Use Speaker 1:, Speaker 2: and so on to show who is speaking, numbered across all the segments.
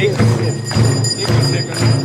Speaker 1: एकच सेकंड.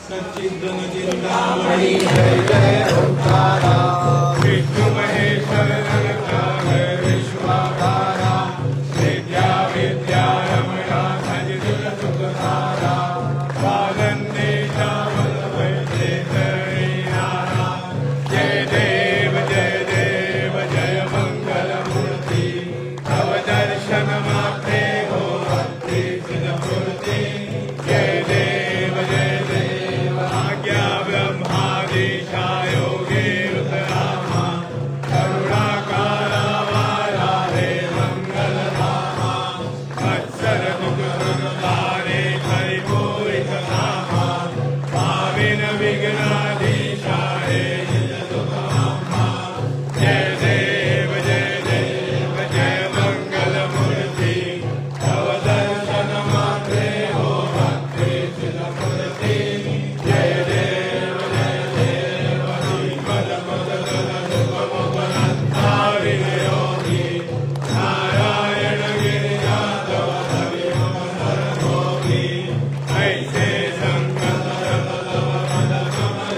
Speaker 2: सच्चिदन चिंतामणि जय जय ओंकारा विष्णु महेश्वर जगन्नाथ विश्वाधारा विद्या विद्या रमणा सजल सुखधारा स्वानंदेशा वैद्य नारा जय देव जय मंगल मूर्ति तव दर्शन मात्रे हो भक्ति सिद्धमूर्ति जय देव आज्ञा ब्रह्मादेशा योगे रुद्रामा करुणाकारा वाराहे मंगलधामा वत्सर दुःखहरे परिपूरित नामा पाविन विघ्नाधीशाय सुखमामा जय देव जय मंगल मूर्ति तव दर्शन मात्रे हो भक्ति सिद्धमूर्ति जय देव मद योगी नारायण गिरिजातव हरि मम भोगी ऐसे संकट मद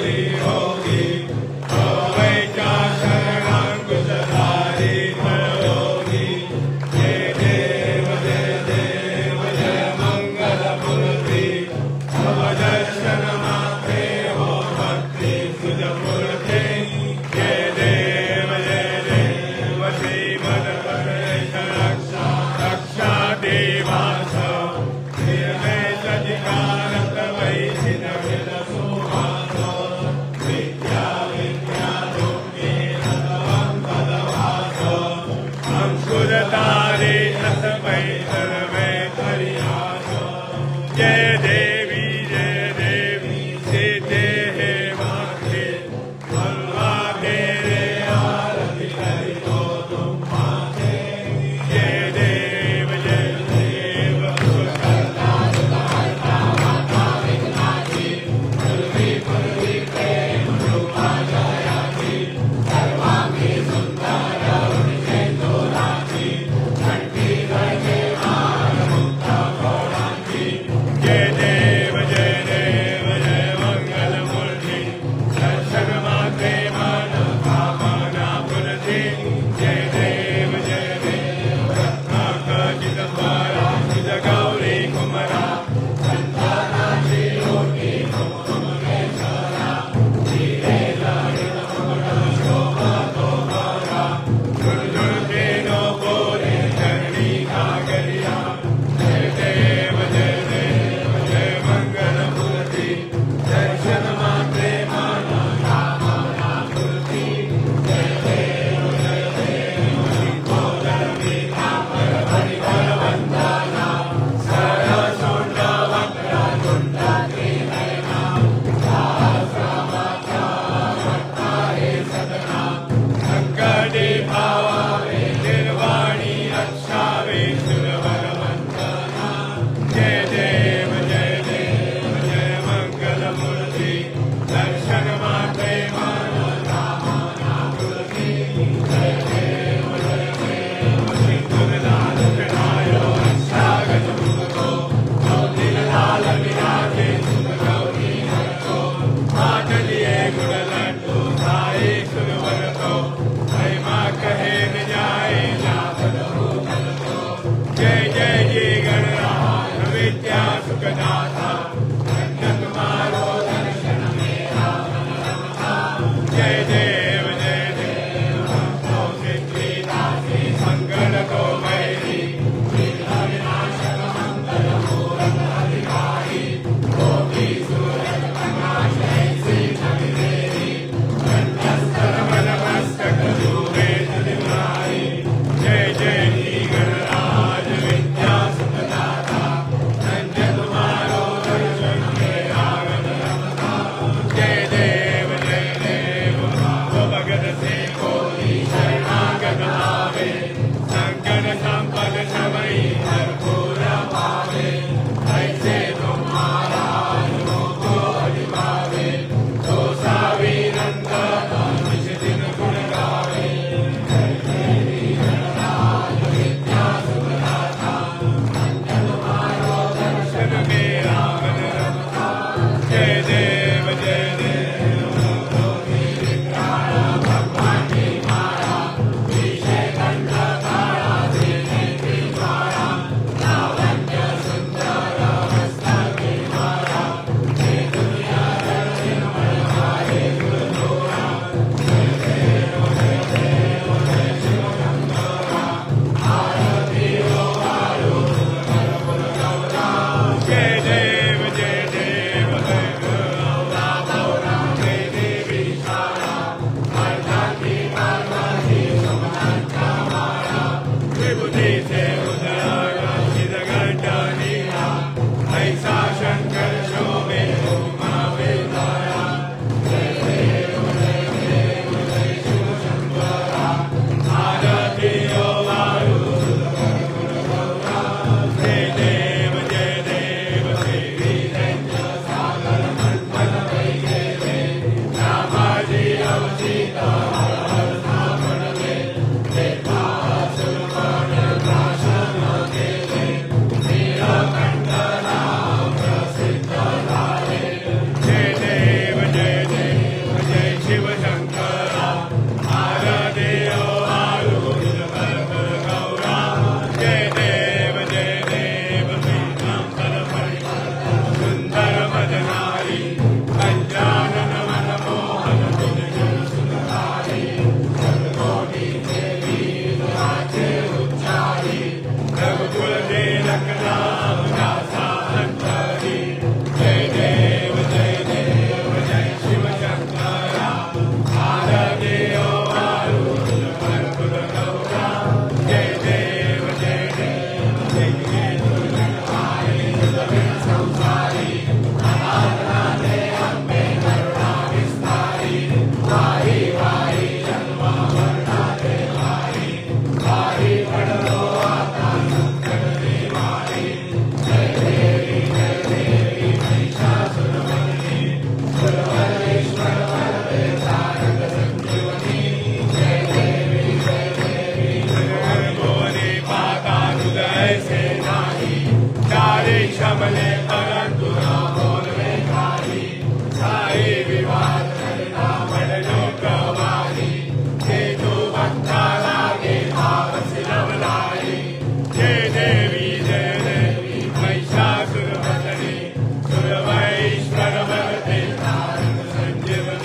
Speaker 2: दर्शन मात्रे मन रामा नागुलकी जय देव सिंधुलाल कटायो रक्षागत मुको गौरी लाल विराजे सुत गौरी हरको मातलिए गुण लड्डू खाए सुरवर को महिमा कहे न जाए लाभद हो जल को जय जय जी गणराज विद्या सुखदाता धन्य तुम्हारो दर्शन मेरा मन रमता जय देव भक्तो सिद्धिदासी संगण को मैरी विनाशक मंगल मूरत अधिकारी गोपी सूरज प्रकाश ऐसी जगदेवी कंठस्तर मस्तक दूरे दिवाई जय जय जी गणराज विद्या सुखदाता धन्य तुम्हारो दर्शन मेरा मन रमता जय देव भाव भगत से कोई शरणागत आवे संकट संपद सबई भरपूर पावे ऐसे तुम्हारा को अधिभावे तो सावी नंद निश दिन गुण गावे जय जय गणराज विद्या सुखदाता धन्य तुम्हारो दर्शन मेरा मन रमता जय देव योगी विक्राया भगवान की माया विषय कंठ काला देने की माया लावण्य सुंदर मस्तक की माया ये दुनिया दर्शन मलहारे गुरुदोरा जय देव जय शिव शंकरा आरती हो आयो गुरुपुर गौरा जय देव जय गौरा गौरा जय देवी सारा मर्दानी पार्वती सुमनाथ का माया विभूति से उदया चिदगड्ढा नीला ऐसा शंकर शोभे उमा वेदाया जय देव जय शिव शंकरा आरती हो आयो गुरुपुर गौरा जय देव देवी रंजन सागर मंथन वैकेले रामाजी अवसीता हर हर स्थापन में देवासुर गण प्राशन केले नीलकंठ नाम प्रसिद्ध झाले जय देव जय शिव शंकरा आरती हो आयो गुरुपुर गौरा जय देव पीतांबर परिकर सुंदर मदनारी कंचानन मनमोहन तुझ जन सुखकारी सर्वकोटि देवी दुराचे उच्चारी रघुकुल तिलक नाम दासा अंतरी जय देव जय शिव शंकरा आरती हो आयो गुरुपुर गौरा जय देव जय दुर्गणवारी दुर्गण संसारी अनाथनाथे अम्बे करुणा विस्तारी वाही वाही जन्म वर्णाते वाही पढ़ो आता संकट निवारी जय देवी महिषासुरमर्दिनी सुरवरेश्वर वरदे तारक संजीवनी जय देवी जगन मोरे पाता हृदय से नाही चारे शमले परंतु न बोलवे काही साई विवाद करना बड़ो गवाही हे तो भक्ता लागे भाव सिलवलाई जय देवी महिषासुरमर्दिनी सुरवैश्वर वरदे तारक संजीवनी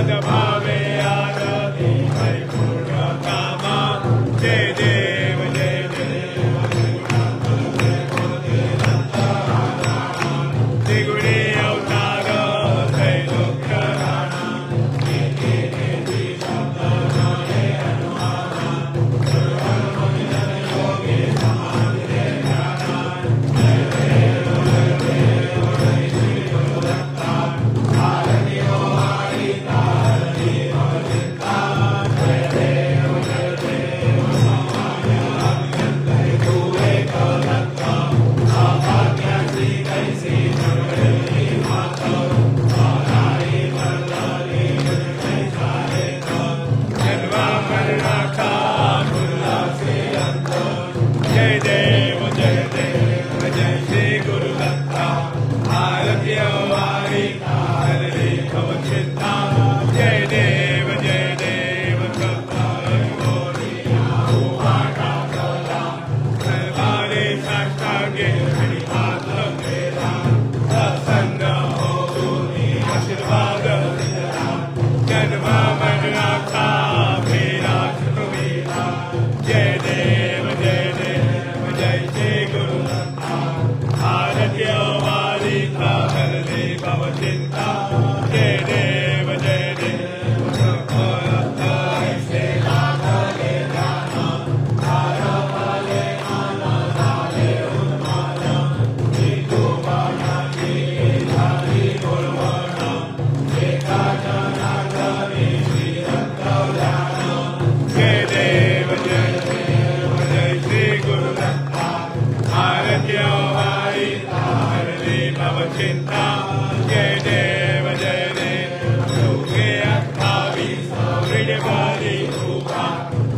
Speaker 2: भावे आरती परिपूर्ण कामा जय देव जय देव त्रिगुणी अवतार त्रैलोक्य राणा जय देव जय देव जय श्री गुरु दत्ता आरती वारी हरे भव चिंता जय देव सर्वारे साष्टांगे हरिपाद मेरा सत्संग हो आशीर्वाद जन्म मरना का मेरा सुखमेरा जय देव जय श्री गुरु दत्ता आरती वारी हरे भव चिंता जय देव चिंता जय देव योगे अट्ठावी हृदय वाली रूपा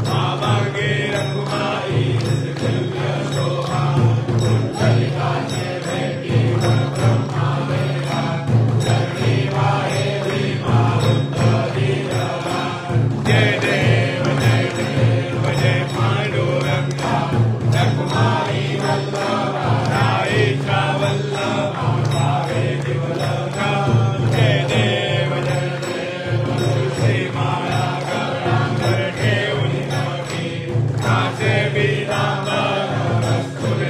Speaker 2: मामागे रघुमाई दिव्य शोभा कुंडलिका भेटी ब्रह्मा वेगा धरणी वाहे भीमा उत्तरी जय देव जय पांडुरंगा रघुमाई वल्लभा राई वल्लभा जय देव श्री माया घर ठेवली कासे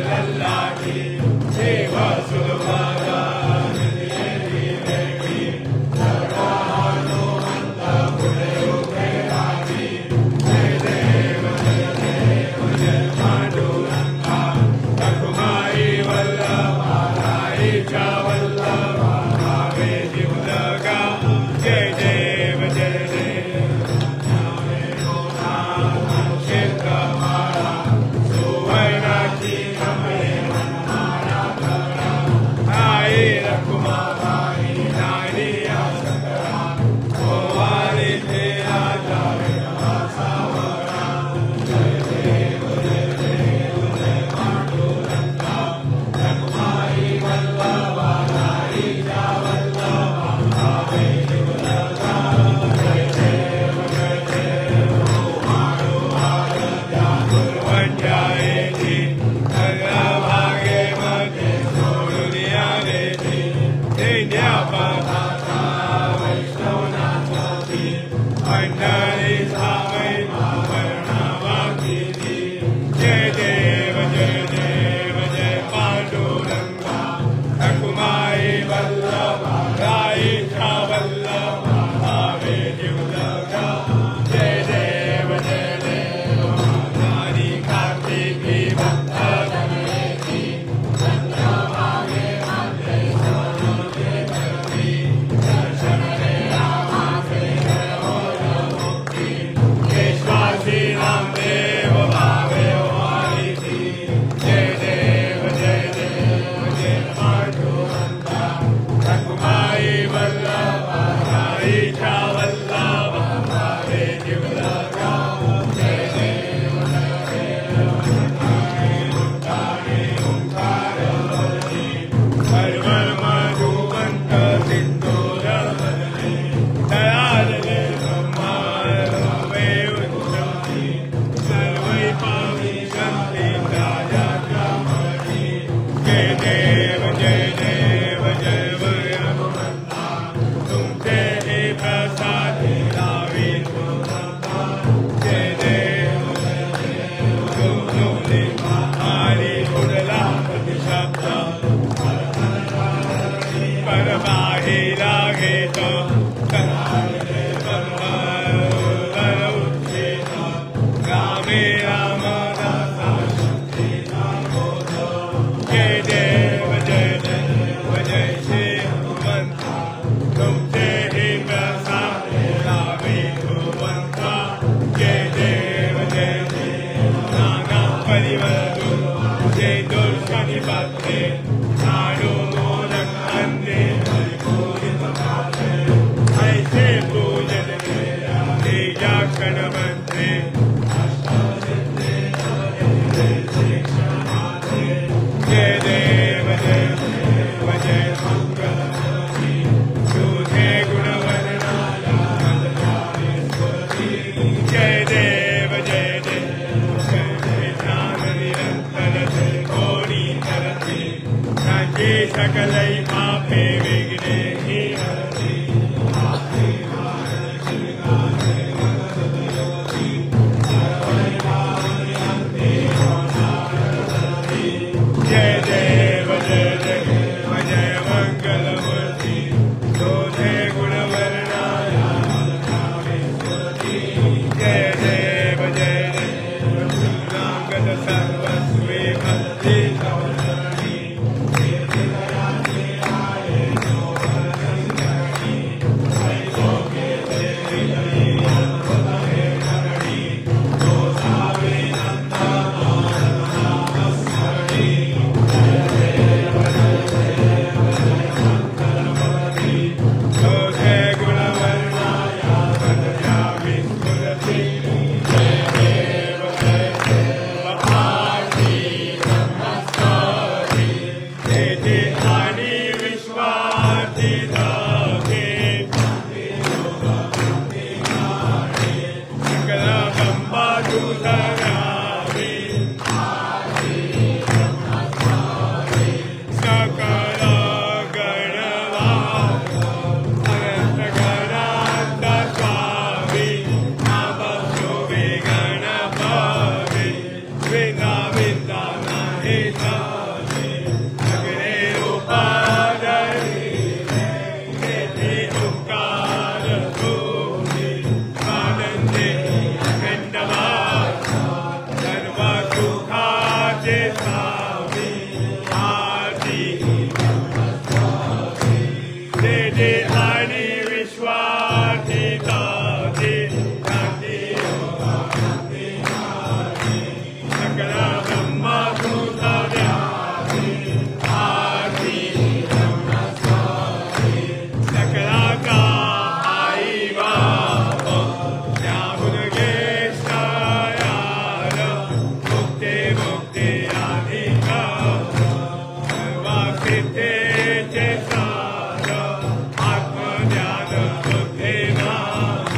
Speaker 2: लल्ला की सेवा सुलभागा जय देव जय पांडुरंगा रघुमाई वल्लभा राई वल्लभा जय देव सुवर्णाची आई रघुमाई नारी सकरा गोवारी तेरा जय देव जय पांडुरंगा रघुमाई वल्लभा राई जय देव जय पांडुरंगा रघुमाई वल्लभा राई वल्लभा भावे जीवलगा जय देव नारी कार्तिकी भक्तजनेती चंद्रभागे माते सोनुते करती दर्शन रे रामा से हो मुक्ति विभुवन्ता जय देव नाना परिवरतु जय दुर्शनिपत्ते नाडो मोदक अन्ने ऐसे पूजन तेजा क्षणमन्त्रे जय देव जय मंगल शोधे गुणवर्णाया जय देव जय ज्ञान निरंतर कोणी तरते राज्ये सकलै पापे विघ्ने हि हरति जय देव जय मंगलमूर्ति शोधे गुणवर्णाया जय देव जय नागद सर्वस्वे भक्ति तवचरणी शोधे गुणवर्णाया वदयामि स्फुरति जय देव आदि नमस्कारी तेथे आणि विश्वाति धागे सकल ब्रह्मा दूतरावे सकल गणवा अनंत गणांत स्वामी नमस्यो वे गणपती विना विंदा नाही जाणे अग्रे उपादरी तेथे ओंकार होती आनंदे खंडवा सर्व सुखाचे स्वामी आदी तेथे आणि विश्वाची दाते शांती सकल ब्रह्मा भूतव्याधी आदी सकलाचा आई बाप त्या मुलगेशायार मुक्ते मुक्ते अधिक सर्वासिद्धेचे सार आत्मज्ञान बुद्धे नाम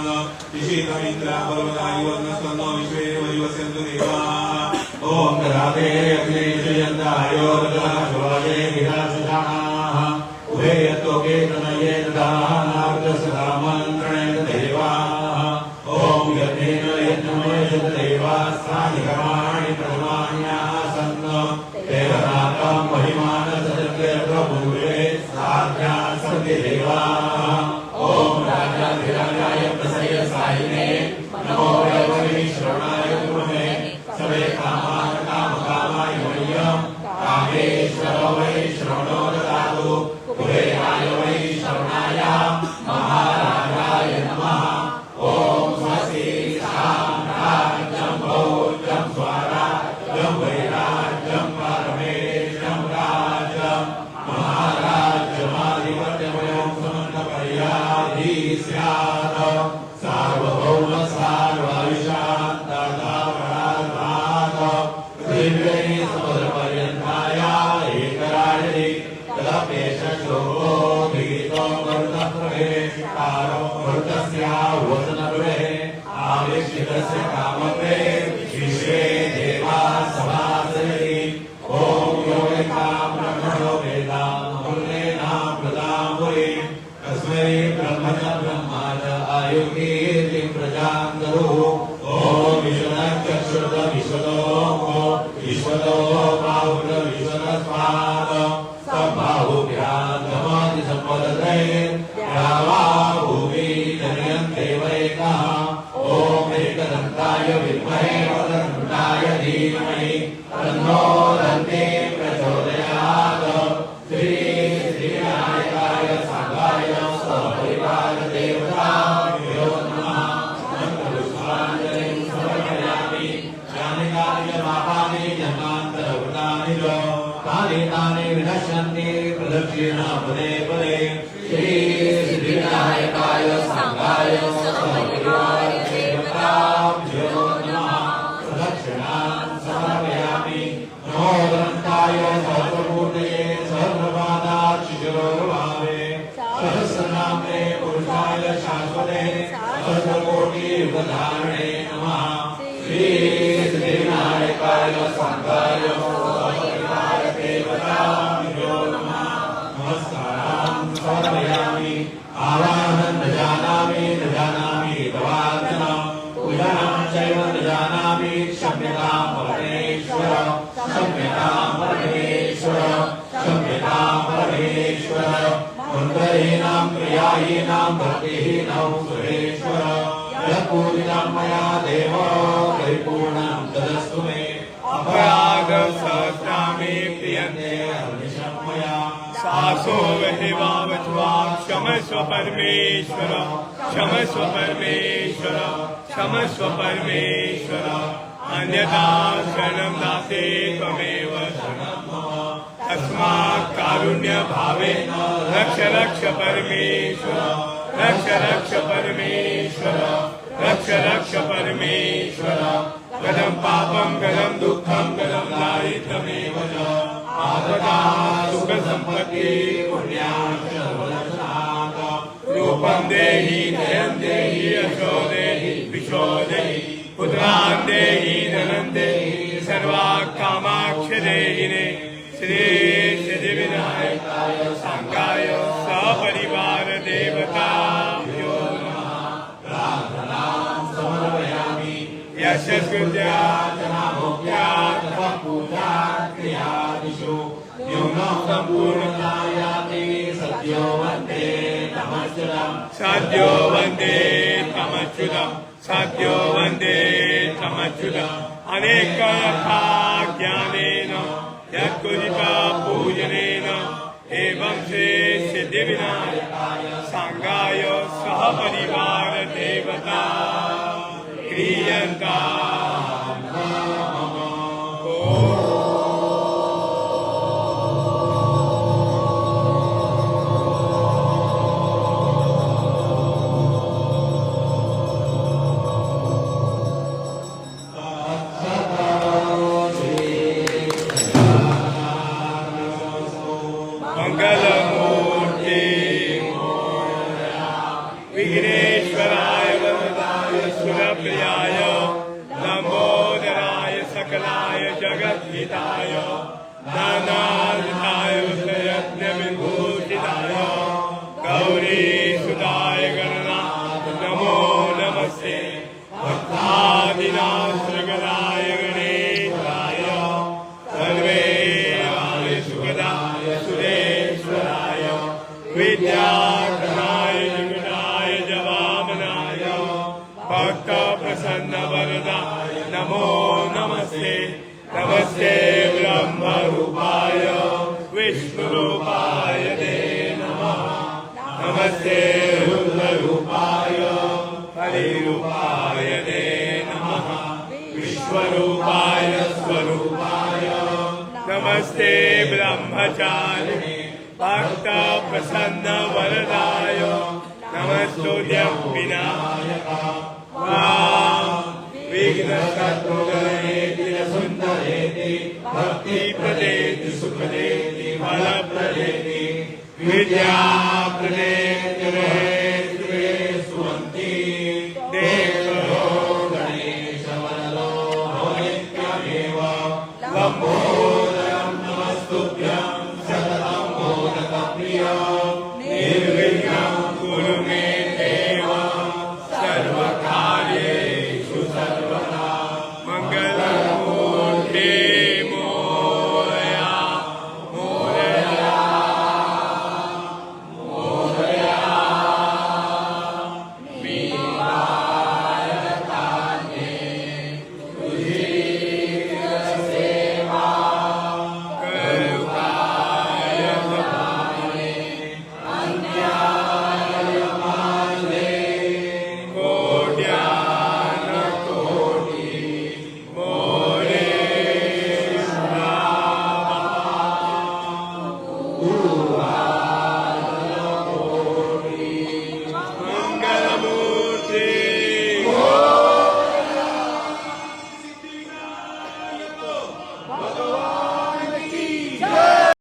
Speaker 1: ईशीतमिन्द्रापर्वतायुवर्णस्वर्णो विश्वे वैवस्यन्तु देवाः ॐ ददाते अग्नेशयन्तायोर्गणाशोजे विराजधानाः उभे यत्तोके तनये ददानार्दसदामन्त्रणेन देवाः ॐ यज्ञेन यज्ञमयजत देवास्तानि प्रमाण्यासन् देवनाथं महिमानसजत्यर्भूरे साध्या सन्ति देवाः ॐ राजाधिराजाय प्रसय सायिने नमो वै श्रवणाय गुरुवे सवे कामान् कामकामाय मह्यं कामेश्वरो वै श्रवणो ददातु कुबेराय वै श्रवणाय महाराजाय नमः ॐ स्वस्ति साम्राज्यं भोज्यं स्वराज्यं वैराज्यं परमेश्वरं राज्यं महाराज्यमाधिपत्यमयं समन्तपर्याधि स्यात् सार्वभौम सार्वविशान्तदावराधात् पृथिव्यै समुद्रपर्यन्ताय एकराजि तदपेशशोभो गीतो मरुतप्रवेशकारो मरुतस्यावसनगृहे आविष्कृतस्य कामपे विश्वे देवा सभासयति ॐ यो वेदां ब्रह्मणो वेदां अमृतेनां प्रदामुरे तस्मै ब्रह्मण ब्रह्माण आयुर्कीर्तिं प्रजां दरुः ॐ विश्वनक्षुर्द विश्वतो विश्वतो बाहुर विश्वतस्मात् सम्बाहुभ्यां नमाति सम्पदते द्यावा भूमि जनयन्ते वैकः ॐ एकदन्ताय विद्महे वक्रतुण्डाय धीमहि तन्नो दन्ते प्रचोदयात् श्रीविनायकाय साङ्गाय सपरिवारदेवताभ्यो नमः मन्त्रपुष्पाञ्जलिं समर्पयामि ज्ञानिकार्यमापानि जन्मान्तरवृतानि च तानि तानि विनश्यन्ति प्रदक्षिणा पदे पदे श्रीविनायकाय साङ्गाय सपरिवारदेवताभ्यो नमः प्रदक्षिणां समर्पयामि नमो ग्रन्थाय सहस्रमूर्तये सहस्रपादाक्षिशिरोभावे सहस्रनाम्ने पुरुषाय शाश्वते सहस्रकोटियुगधारणे नमः श्रीविनायकाय साङ्गाय सपरिवारदेवताभ्यो नमः नमस्कारां समर्पयामि आवाहनं न जानामि तवार्चना पूजनं चैव न जानामि क्षम्यतां परमेश्वर क्षम्यतां परमेश्वर क्षम्यतां परमेश्वर मन्त्रहीनां क्रियाहीनां भक्तिहीनां सुरेश्वर यत्पूजितं मया देव परिपूर्णं तदस्तु मे
Speaker 2: अपराधं सहस्रामि प्रियन्ते
Speaker 1: हर्निशं मया
Speaker 2: सासो वहिवावज्वा क्षमस्व परमेश्वर क्षमस्व परमेश्वर क्षमस्व परमेश्वर अन्यथा शरणं नास्ति त्वमेव शरणं मम तस्मात् कारुण्यभावेन रक्ष रक्ष परमेश्वर रक्ष रक्ष परमेश्वर रक्ष रक्ष परमेश्वर गदं पापं गदं दुःखं गदं दारिद्र्यमेव च आपदा सुखसम्पत्ति पुण्याश्च सर्वदर्शनात् रूपं देहि जयं देहि यशो देहि विशो देहि पुत्रान् देहि धनं देहि सर्वाकामाक्ष देहिने श्री सिद्धिविनायकाय साङ्गाय सपरिवार देवताभ्यो नमः
Speaker 1: प्रार्थनां समर्पयामि
Speaker 2: यशस्कृत्या
Speaker 1: पूजा क्रियादिषु न्यूनं सम्पूर्णतायाति सद्यो वन्दे तमच्युतं
Speaker 2: सद्यो वन्दे तमच्युतं सद्यो वन्दे तमच्युतं अनेकथा ज्ञानेन यत्कुजिता पूजनेन एवं श्री सिद्धिविनायकाय साङ्गाय सहपरिवार देवता क्रियन्ता मंगलमूर्ति विघ्नेश्वराय प्रियाय लंबोदराय सकलाय जगद्हिताय नानाविधाय यज्ञविभूषिताय गौरीसुताय गणनाथ नमो नमस्ते भक्तादिनाश्रगदाय गणेशाय सर्वेराय सुखदाय सुरेश्वराय विद्याधराय निगुणाय जवामनाय भक्त प्रसन्न वरदाय नमो नमस्ते नमस्ते ब्रह्मरूपाय विष्णुरूपाय ते नमः नमस्ते रुद्ररूपाय हरिरूपाय ते नमः विश्वरूपाय स्वरूपाय नमस्ते ब्रह्मचारिणे भक्त प्रसन्न वरदाय नमस्तुभ्यं विनायकाय विघ्नशत्रुघ्नेति सुन्दरेति भक्तिप्रदेति सुखदेति फलप्रदेति विद्याप्रदेति सुवन्ति देव